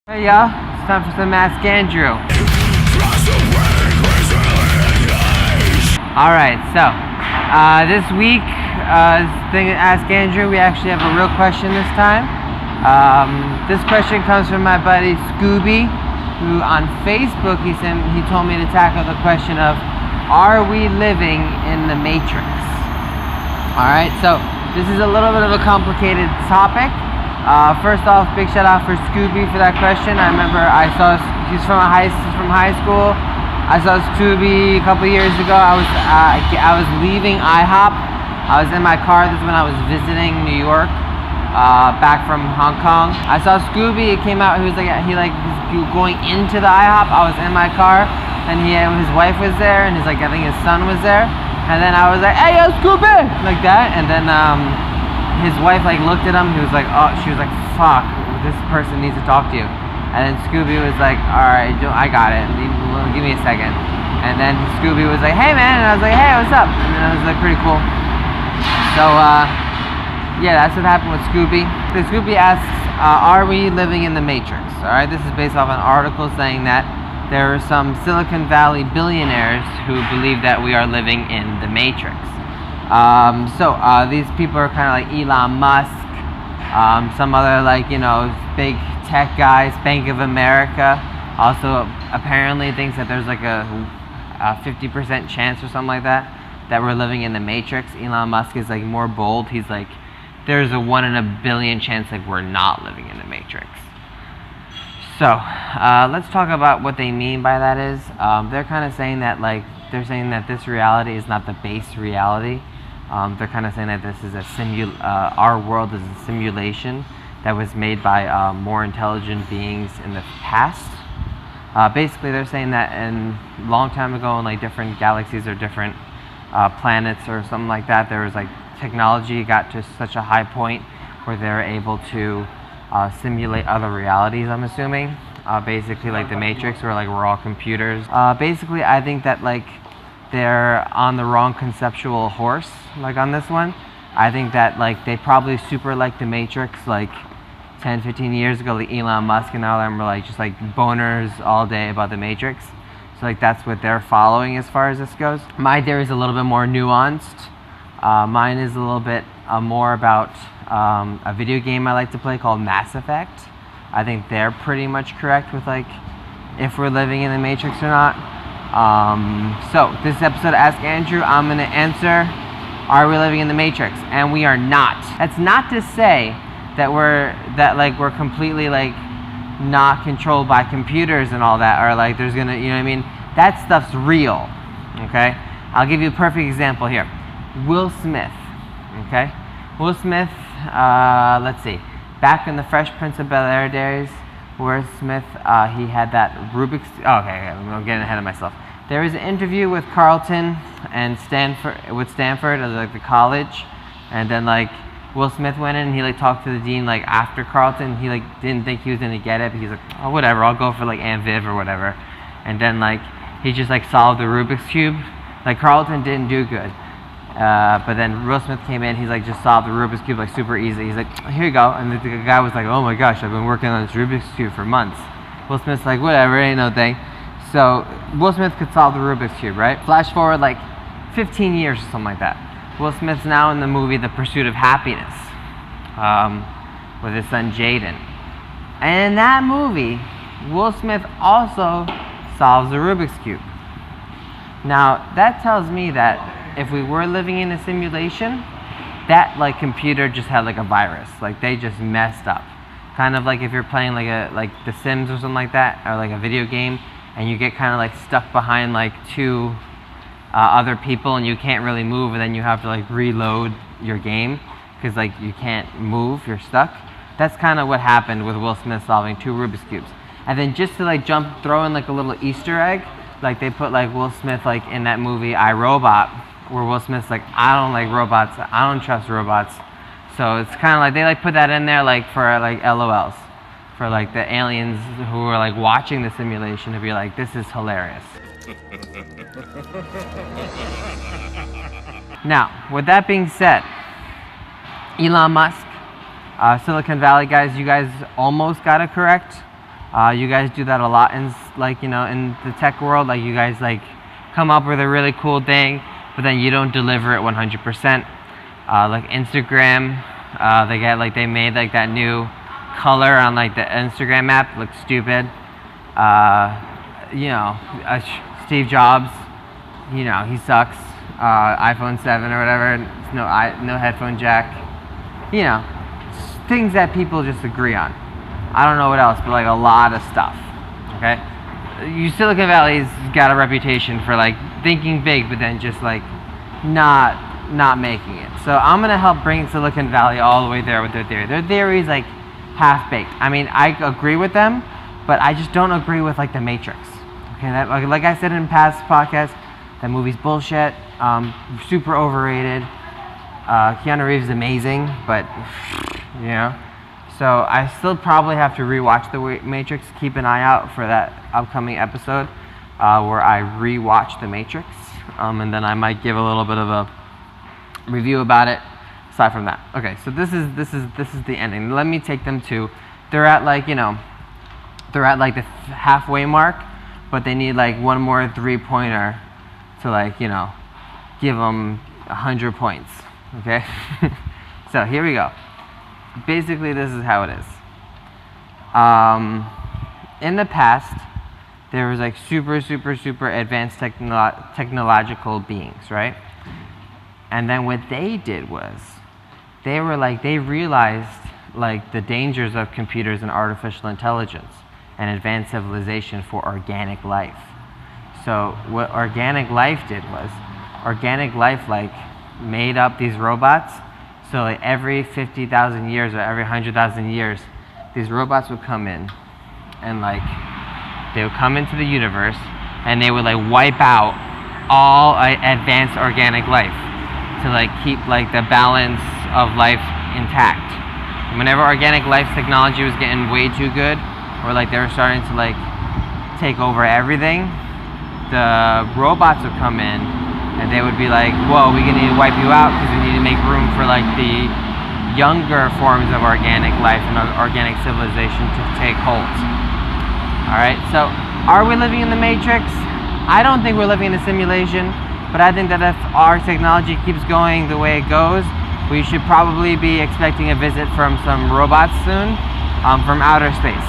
Hey y'all, it's time for some Ask Andrew. Alright, so this week, thing Ask Andrew, we actually have a real question this time. This question comes from my buddy Scooby, who on Facebook he told me to tackle the question of, are we living in the Matrix? Alright, so this is a little bit of a complicated topic. First off, big shout out for Scooby for that question. I remember he's from high school. I saw Scooby a couple years ago. I was leaving IHOP. I was in my car. This is when I was visiting New York, back from Hong Kong. I saw Scooby. It came out. He was going into the IHOP. I was in my car, and his wife was there, and I think his son was there. And then I was like, "Hey, yo, Scooby!" like that. And then his wife looked at him. He was like, "Oh," she was like, "Fuck, this person needs to talk to you." And then Scooby was like, "Alright, I got it. Give me a second." And then Scooby was like, "Hey man," and I was like, "Hey, what's up?" And then it was like pretty cool. So yeah, that's what happened with Scooby. So Scooby asks, are we living in the Matrix? Alright, this is based off an article saying that there are some Silicon Valley billionaires who believe that we are living in the Matrix. These people are kind of like Elon Musk, some other big tech guys. Bank of America also apparently thinks that there's like a 50% chance or something like that we're living in the Matrix. Elon Musk is like more bold. He's like, there's a 1 in a billion chance we're not living in the Matrix. So let's talk about what they mean by that. Is they're kind of saying that this reality is not the base reality. They're kind of saying that this is our world is a simulation that was made by more intelligent beings in the past. Basically, they're saying that in long time ago, in different galaxies or different planets or something like that, there was technology got to such a high point where they're able to simulate other realities. I'm assuming, basically like the Matrix, where we're all computers. Basically, I think that they're on the wrong conceptual horse. On this one, I think that they probably super the Matrix 10-15 years ago, Elon Musk and all them were just boners all day about the Matrix. So that's what they're following as far as this goes. My theory is a little bit more nuanced. Mine is a little bit more about a video game I like to play called Mass Effect. I think they're pretty much correct with if we're living in the Matrix or not. So this episode of Ask Andrew, I'm going to answer, are we living in the Matrix? And we are not. That's not to say that we're completely not controlled by computers and all that, or there's gonna, you know what I mean? That stuff's real. Okay? I'll give you a perfect example here. Will Smith. Okay? Will Smith, let's see. Back in the Fresh Prince of Bel-Air days, Will Smith, he had that Rubik's... Oh, okay, I'm getting ahead of myself. There was an interview with Carleton and Stanford, as the college, and then Will Smith went in and he talked to the dean after Carleton. He didn't think he was gonna get it, but he's like, oh whatever, I'll go for Aunt Viv or whatever. And then he just solved the Rubik's Cube. Carleton didn't do good. But then Will Smith came in, he's just solved the Rubik's Cube super easy. He's like, here you go. And the guy was like, oh my gosh, I've been working on this Rubik's Cube for months. Will Smith's like, whatever, ain't no thing. So Will Smith could solve the Rubik's Cube, right? Flash forward 15 years or something like that. Will Smith's now in the movie The Pursuit of Happiness with his son Jaden. And in that movie, Will Smith also solves the Rubik's Cube. Now, that tells me that if we were living in a simulation, that computer just had a virus. They just messed up. Kind of if you're playing The Sims or something like that, or a video game, and you get kind of stuck behind two other people and you can't really move, and then you have to reload your game because you can't move, you're stuck. That's kind of what happened with Will Smith solving 2 Rubik's Cubes. And then just to throw in a little Easter egg, they put Will Smith in that movie I, Robot, where Will Smith's I don't like robots, I don't trust robots. So it's kind of they put that in there for LOLs, for the aliens who are watching the simulation to be this is hilarious. Now, with that being said, Elon Musk, Silicon Valley guys, you guys almost got it correct. You guys do that a lot in like, you know, in the tech world. Like you guys like come up with a really cool thing, but then you don't deliver it 100%. Like Instagram, they made like that new color on like the Instagram app. Looks stupid. You know, Steve Jobs, you know, he sucks. iPhone 7 or whatever, no headphone jack. You know, things that people just agree on. I don't know what else, but like a lot of stuff. Okay, Silicon Valley's got a reputation for like thinking big, but then just like not making it. So I'm gonna help bring Silicon Valley all the way there with their theory. Their theory is like half baked. I mean, I agree with them, but I just don't agree with like the Matrix. Okay, that, like I said in past podcasts, that movie's bullshit. Super overrated. Keanu Reeves is amazing, but you know. So I still probably have to rewatch The Matrix. Keep an eye out for that upcoming episode where I rewatch The Matrix, and then I might give a little bit of a review about it. Aside from that, okay. So this is the ending. Let me take them to. They're at like, you know, they're at like the halfway mark, but they need like one more 3-pointer to like, you know, give them 100 points. Okay. So here we go. Basically, this is how it is. In the past, there was like super advanced technological beings, right? And then what they did was, they realized like the dangers of computers and artificial intelligence and advanced civilization for organic life. So what organic life did was, organic life like made up these robots. So like every 50,000 years or every 100,000 years, these robots would come in, and like they would come into the universe, and they would like wipe out all advanced organic life to like keep like the balance of life intact. Whenever organic life technology was getting way too good, or like they were starting to like take over everything, the robots would come in, and they would be like, whoa, we need to wipe you out because we need to make room for like the younger forms of organic life and organic civilization to take hold. Alright, so are we living in the Matrix? I don't think we're living in a simulation, but I think that if our technology keeps going the way it goes, we should probably be expecting a visit from some robots soon, from outer space.